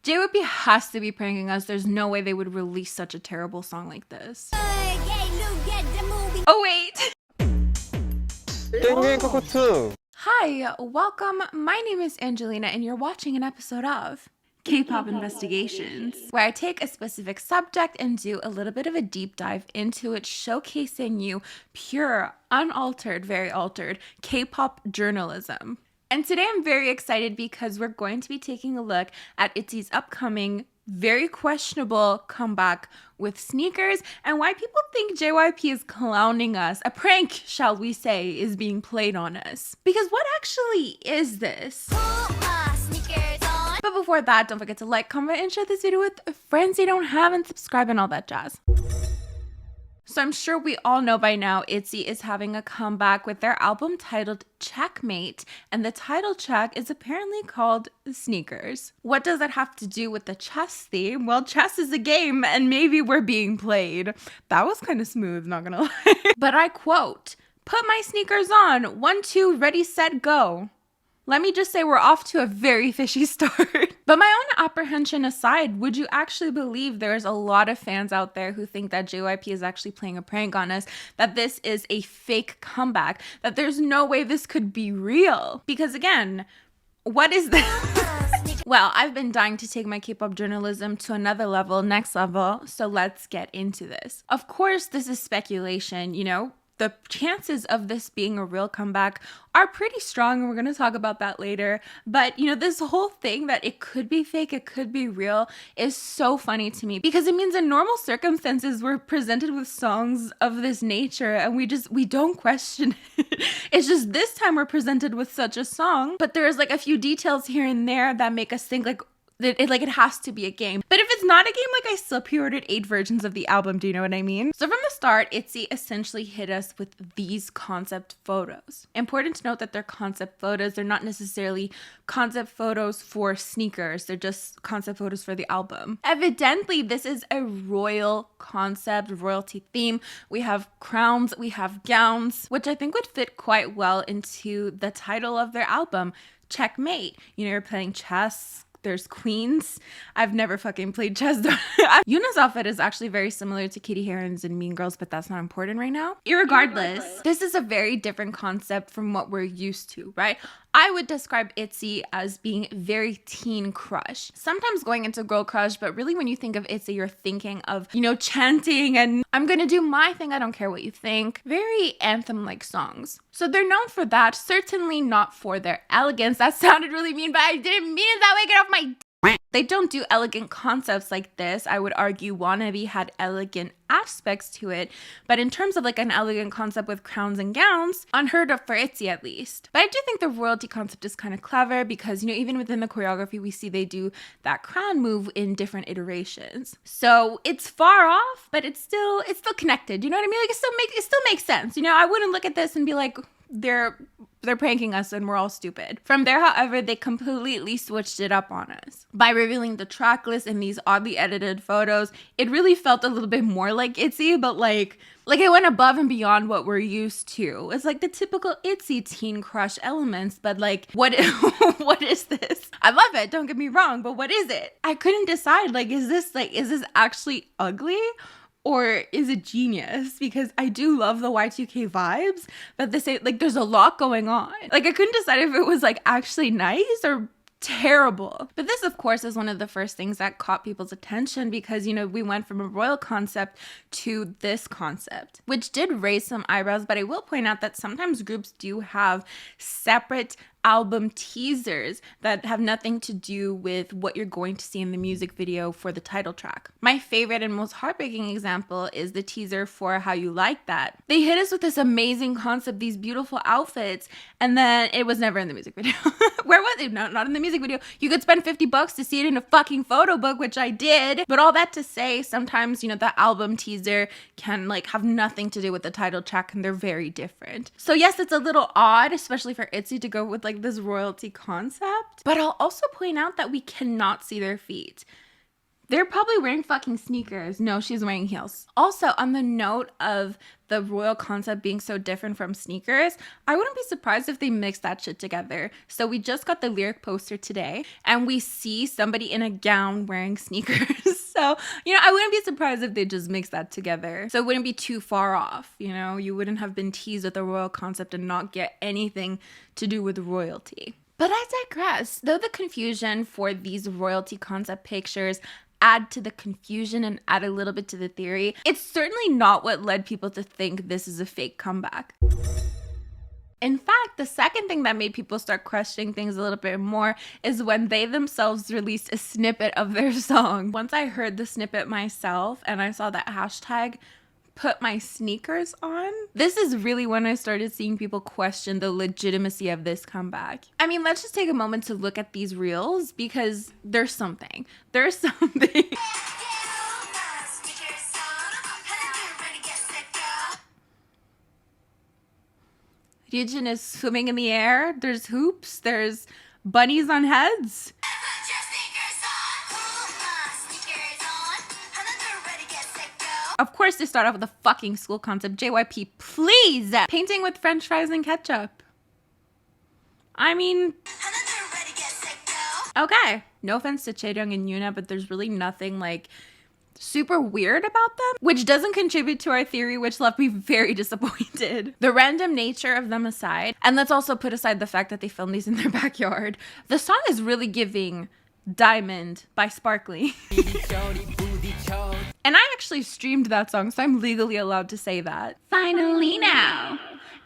JYP has to be pranking us. There's no way they would release such a terrible song like this. Oh wait! Hi, welcome. My name is Angelina and you're watching an episode of K-Pop Investigations, where I take a specific subject and do a little bit of a deep dive into it, showcasing you pure, unaltered, very altered K-pop journalism. And today I'm very excited because we're going to be taking a look at Itzy's upcoming, very questionable comeback with sneakers and why people think JYP is clowning us. A prank, shall we say, is being played on us. Because what actually is this? But before that, don't forget to like, comment, and share this video with friends you don't have and subscribe and all that jazz. So I'm sure we all know by now Itzy is having a comeback with their album titled Checkmate, and the title track is apparently called Sneakers. What does that have to do with the chess theme? Well, chess is a game and maybe we're being played. That was kind of smooth, not gonna lie. But I quote, "Put my sneakers on, 1, 2, ready, set, go." Let me just say we're off to a very fishy start. But my own apprehension aside, would you actually believe there's a lot of fans out there who think that JYP is actually playing a prank on us, that this is a fake comeback, that there's no way this could be real? Because again, what is this? Well, I've been dying to take my K-pop journalism to another level, next level, so let's get into this. Of course, this is speculation, you know? The chances of this being a real comeback are pretty strong, and we're going to talk about that later. But, you know, this whole thing that it could be fake, it could be real, is so funny to me because it means in normal circumstances we're presented with songs of this nature and we don't question it. It's just this time we're presented with such a song, but there's like a few details here and there that make us think like, it has to be a game. But if it's not a game, like I still pre-ordered 8 versions of the album, do you know what I mean? So from the start, Itzy essentially hit us with these concept photos. Important to note that they're concept photos. They're not necessarily concept photos for sneakers. They're just concept photos for the album. Evidently, this is a royal concept, royalty theme. We have crowns, we have gowns, which I think would fit quite well into the title of their album, Checkmate. You know, you're playing chess. There's queens. I've never fucking played chess. Yuna's outfit is actually very similar to Katie Heron's in Mean Girls, but that's not important right now. Irregardless, this is a very different concept from what we're used to, right? I would describe Itzy as being very teen crush. Sometimes going into girl crush, but really when you think of Itzy, you're thinking of, you know, chanting and I'm gonna do my thing, I don't care what you think. Very anthem-like songs. So they're known for that, certainly not for their elegance. That sounded really mean, but I didn't mean it that way. Get off my They don't do elegant concepts like this. I would argue Wannabe had elegant aspects to it, but in terms of like an elegant concept with crowns and gowns, unheard of for Itzy at least. But I do think the royalty concept is kind of clever because, you know, even within the choreography, we see they do that crown move in different iterations. So it's far off, but it's still connected. You know what I mean? Like it still makes sense. You know, I wouldn't look at this and be like, they're pranking us and we're all stupid. From there, however, they completely switched it up on us. By revealing the track list in these oddly edited photos, it really felt a little bit more like Itzy, but like it went above and beyond what we're used to. It's like the typical Itzy teen crush elements, but like, what is this? I love it, don't get me wrong, but what is it? I couldn't decide, like, is this actually ugly? Or is it genius? Because I do love the Y2K vibes, but there's a lot going on. Like I couldn't decide if it was like actually nice or terrible. But this, of course, is one of the first things that caught people's attention because, you know, we went from a royal concept to this concept, which did raise some eyebrows. But I will point out that sometimes groups do have separate album teasers that have nothing to do with what you're going to see in the music video for the title track. My favorite and most heartbreaking example is the teaser for How You Like That. They hit us with this amazing concept, these beautiful outfits, and then it was never in the music video. Where was it? Not in the music video. You could spend $50 to see it in a fucking photo book, which I did. But all that to say, sometimes, you know, the album teaser can like have nothing to do with the title track and they're very different. So yes, it's a little odd, especially for Itzy to go with like this royalty concept, but I'll also point out that we cannot see their feet. They're probably wearing fucking sneakers. No, she's wearing heels. Also, on the note of the royal concept being so different from sneakers, I wouldn't be surprised if they mixed that shit together. So we just got the lyric poster today and we see somebody in a gown wearing sneakers. So, I wouldn't be surprised if they just mixed that together. So it wouldn't be too far off, you wouldn't have been teased with the royal concept and not get anything to do with royalty. But I digress. Though the confusion for these royalty concept pictures add to the confusion and add a little bit to the theory, it's certainly not what led people to think this is a fake comeback. In fact, the second thing that made people start questioning things a little bit more is when they themselves released a snippet of their song. Once I heard the snippet myself and I saw that hashtag, put my sneakers on, this is really when I started seeing people question the legitimacy of this comeback. I mean, let's just take a moment to look at these reels because there's something. There's something. Ryujin is swimming in the air. There's hoops. There's bunnies on heads. Of course, they start off with a fucking school concept. JYP, please! Painting with french fries and ketchup. I mean... Okay. No offense to Chaeyoung and Yoona, but there's really nothing, super weird about them, which doesn't contribute to our theory, which left me very disappointed. The random nature of them aside, and let's also put aside the fact that they filmed these in their backyard, the song is really giving Diamond by Sparkly. And I actually streamed that song, so I'm legally allowed to say that. Finally now.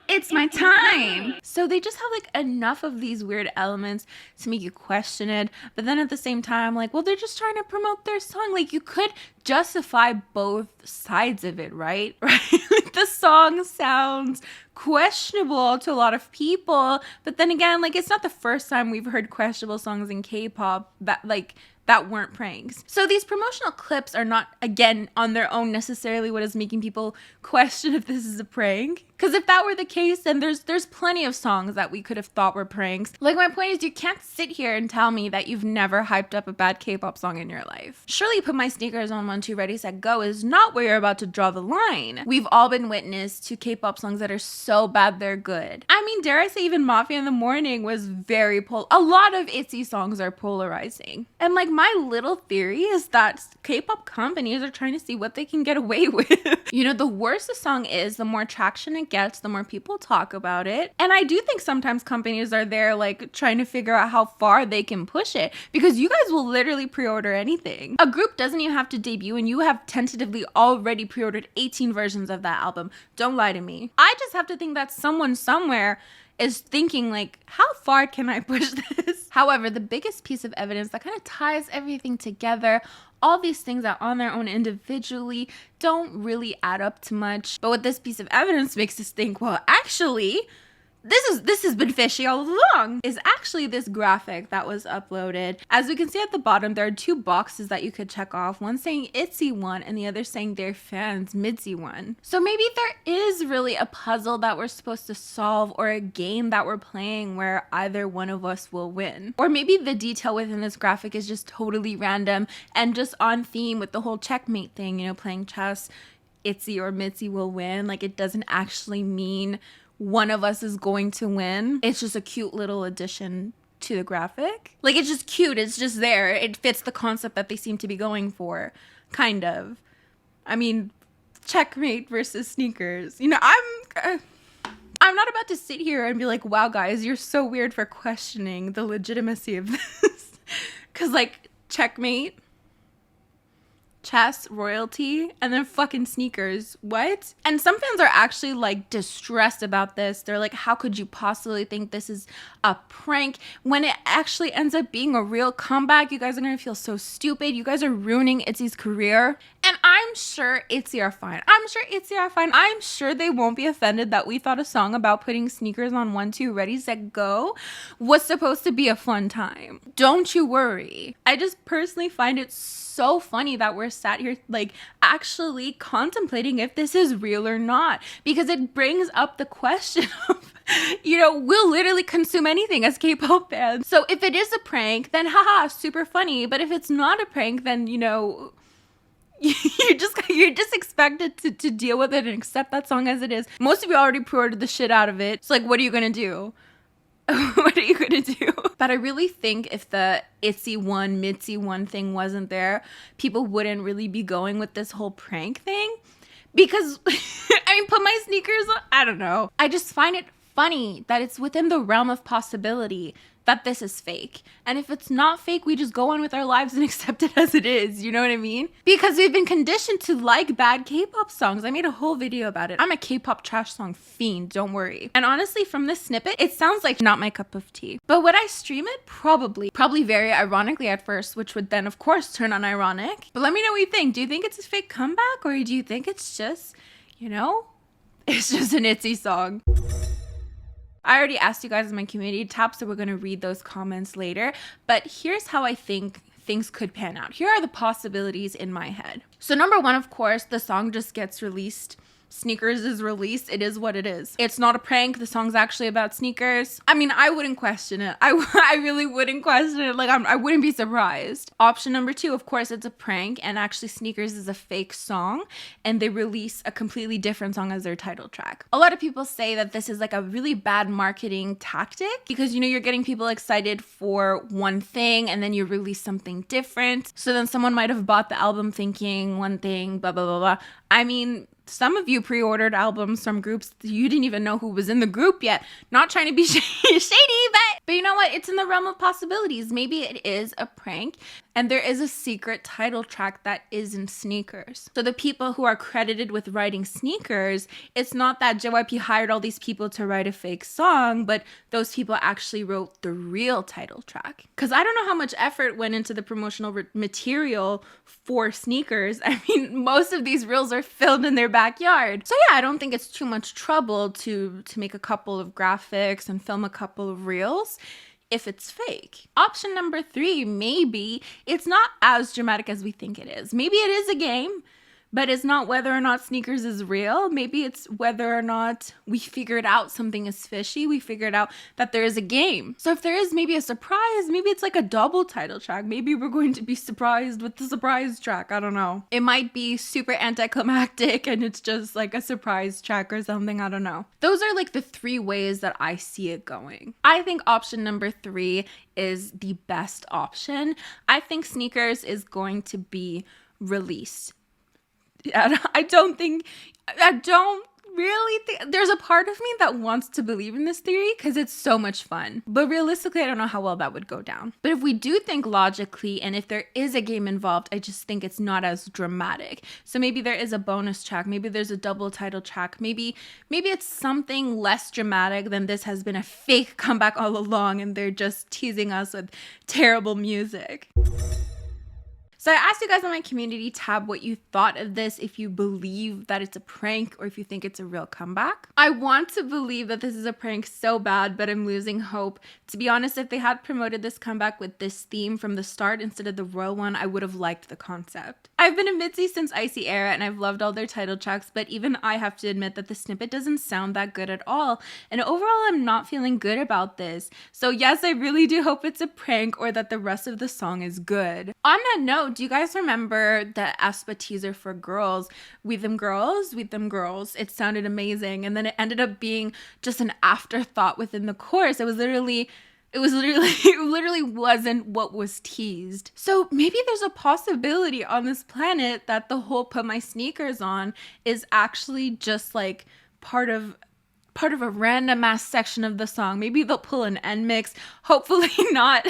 It's my time. So they just have enough of these weird elements to make you question it. But then at the same time, well, they're just trying to promote their song. You could justify both sides of it, right? Right? The song sounds questionable to a lot of people. But then again, it's not the first time we've heard questionable songs in K-pop that weren't pranks. So these promotional clips are not, again, on their own necessarily what is making people question if this is a prank. Because if that were the case, then there's plenty of songs that we could have thought were pranks. My point is, you can't sit here and tell me that you've never hyped up a bad K-pop song in your life. Surely Put My Sneakers On 1, 2, Ready, Set, Go is not where you're about to draw the line. We've all been witness to K-pop songs that are so bad they're good. I mean, dare I say even Mafia in the Morning was very a lot of Itzy songs are polarizing. And my little theory is that K-pop companies are trying to see what they can get away with. The worse the song is, the more traction it gets, the more people talk about it. And I do think sometimes companies are there trying to figure out how far they can push it, because you guys will literally pre-order anything. A group doesn't even have to debut and you have tentatively already pre-ordered 18 versions of that album. Don't lie to me. I just have to think that someone somewhere is thinking how far can I push this? However, the biggest piece of evidence that kind of ties everything together, all these things that on their own individually don't really add up to much, but what this piece of evidence makes us think, well, actually, this has been fishy all along, is actually this graphic that was uploaded. As we can see at the bottom, there are two boxes that you could check off, one saying Itzy won and the other saying their fans Midzy won. So maybe there is really a puzzle that we're supposed to solve, or a game that we're playing where either one of us will win. Or maybe the detail within this graphic is just totally random and just on theme with the whole checkmate thing, playing chess, Itzy or Midzy will win. It doesn't actually mean one of us is going to win. It's just a cute little addition to the graphic. It's just cute. It's just there. It fits the concept that they seem to be going for, kind of. I mean, checkmate versus sneakers. I'm not about to sit here and be like, wow, guys, you're so weird for questioning the legitimacy of this. Because, checkmate, chess, royalty, and then fucking sneakers. What? And some fans are actually distressed about this. They're like, how could you possibly think this is a prank when it actually ends up being a real comeback? You guys are gonna feel so stupid. You guys are ruining Itzy's career. And I'm sure Itzy are fine. I'm sure they won't be offended that we thought a song about putting sneakers on 1, 2, Ready, Set, Go was supposed to be a fun time. Don't you worry. I just personally find it so funny that we're sat here actually contemplating if this is real or not, because it brings up the question of we'll literally consume anything as K-pop fans. So if it is a prank, then haha, super funny. But if it's not a prank, then you're just expected to deal with it and accept that song as it is. Most of you already pre-ordered the shit out of it. It's like, what are you gonna do? What are you gonna do? But I really think if the Itzy one, Mitzi one thing wasn't there, people wouldn't really be going with this whole prank thing. Because, I mean, put my sneakers on, I don't know. I just find it funny that it's within the realm of possibility that this is fake. And if it's not fake, we just go on with our lives and accept it as it is. You know what I mean? Because we've been conditioned to like bad K-pop songs. I made a whole video about it. I'm a K-pop trash song fiend, don't worry. And honestly, from this snippet, it sounds like not my cup of tea. But would I stream it? Probably. Probably very ironically at first, which would then, of course, turn unironic. But let me know what you think. Do you think it's a fake comeback? Or do you think it's just, you know, it's just an Itzy song? I already asked you guys in my community tab, so we're going to read those comments later. But here's how I think things could pan out. Here are the possibilities in my head. So number one, of course, the song just gets released. Sneakers is released. It is what it is. It's not a prank. The song's actually about sneakers. I mean, I wouldn't question it. I really wouldn't question it. Like, I wouldn't be surprised. Option number two, of course, it's a prank and actually Sneakers is a fake song and they release a completely different song as their title track. A lot of people say that this is like a really bad marketing tactic because, you know, you're getting people excited for one thing and then you release something different. So then someone might have bought the album thinking one thing, blah, blah, blah, blah. I mean, some of you pre-ordered albums from groups you didn't even know who was in the group yet. Not trying to be shady, but you know what? It's in the realm of possibilities. Maybe it is a prank and there is a secret title track that isn't Sneakers. So the people who are credited with writing Sneakers, it's not that JYP hired all these people to write a fake song, but those people actually wrote the real title track. Because I don't know how much effort went into the promotional material for Sneakers. I mean, most of these reels are filmed in their backyard. So yeah, I don't think it's too much trouble to make a couple of graphics and film a couple of reels if it's fake. Option number three, maybe it's not as dramatic as we think it is. Maybe it is a game, but it's not whether or not Sneakers is real. Maybe it's whether or not we figured out something is fishy. We figured out that there is a game. So if there is maybe a surprise, maybe it's like a double title track. Maybe we're going to be surprised with the surprise track. I don't know. It might be super anticlimactic and it's just like a surprise track or something. I don't know. Those are like the three ways that I see it going. I think option number three is the best option. I think Sneakers is going to be released. I don't really think there's a part of me that wants to believe in this theory because it's so much fun. But realistically, I don't know how well that would go down. But if we do think logically and if there is a game involved, I just think it's not as dramatic. So maybe there is a bonus track. Maybe there's a double title track. Maybe it's something less dramatic than this has been a fake comeback all along and they're just teasing us with terrible music. So I asked you guys on my community tab what you thought of this, if you believe that it's a prank or if you think it's a real comeback. I want to believe that this is a prank so bad, but I'm losing hope. To be honest, if they had promoted this comeback with this theme from the start instead of the royal one, I would have liked the concept. I've been a Itzy since Icy Era and I've loved all their title tracks, but even I have to admit that the snippet doesn't sound that good at all. And overall, I'm not feeling good about this. So yes, I really do hope it's a prank or that the rest of the song is good. On that note, do you guys remember the aespa teaser for Girls? We Them Girls? It sounded amazing. And then it ended up being just an afterthought within the chorus. It literally wasn't what was teased. So maybe there's a possibility on this planet that the whole Put My Sneakers On is actually just like part of a random ass section of the song. Maybe they'll pull an end mix. Hopefully not.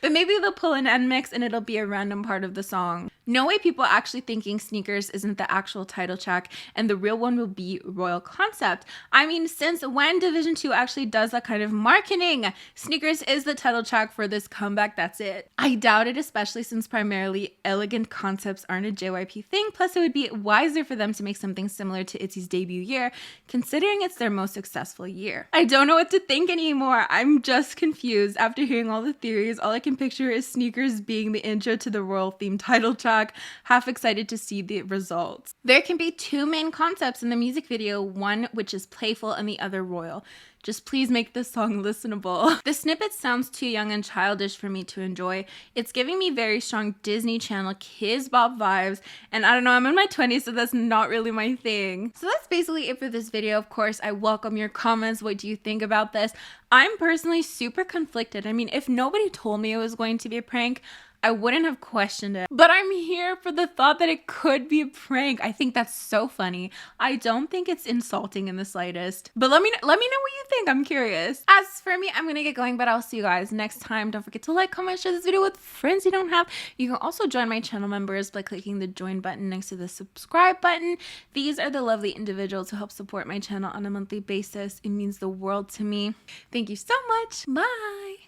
But maybe they'll pull an end mix and it'll be a random part of the song. No way people actually thinking Sneakers isn't the actual title track and the real one will be Royal Concept. I mean, since when Division 2 actually does that kind of marketing? Sneakers is the title track for this comeback, that's it. I doubt it, especially since primarily elegant concepts aren't a JYP thing. Plus, it would be wiser for them to make something similar to Itzy's debut year, considering it's their most successful year. I don't know what to think anymore. I'm just confused. After hearing all the theories, all I can picture is Sneakers being the intro to the Royal theme title track. TikTok, half excited to see the results. There can be two main concepts in the music video, one which is playful and the other royal. Just please make this song listenable. The snippet sounds too young and childish for me to enjoy. It's giving me very strong Disney Channel Kids Bop vibes, and I don't know, I'm in my 20s, so that's not really my thing. So that's basically it for this video. Of course, I welcome your comments. What do you think about this? I'm personally super conflicted. I mean, if nobody told me it was going to be a prank, I wouldn't have questioned it. But I'm here for the thought that it could be a prank. I think that's so funny. I don't think it's insulting in the slightest. But let me know what you think. I'm curious. As for me, I'm gonna get going, but I'll see you guys next time. Don't forget to like, comment, share this video with friends you don't have. You can also join my channel members by clicking the join button next to the subscribe button. These are the lovely individuals who help support my channel on a monthly basis. It means the world to me. Thank you so much. Bye.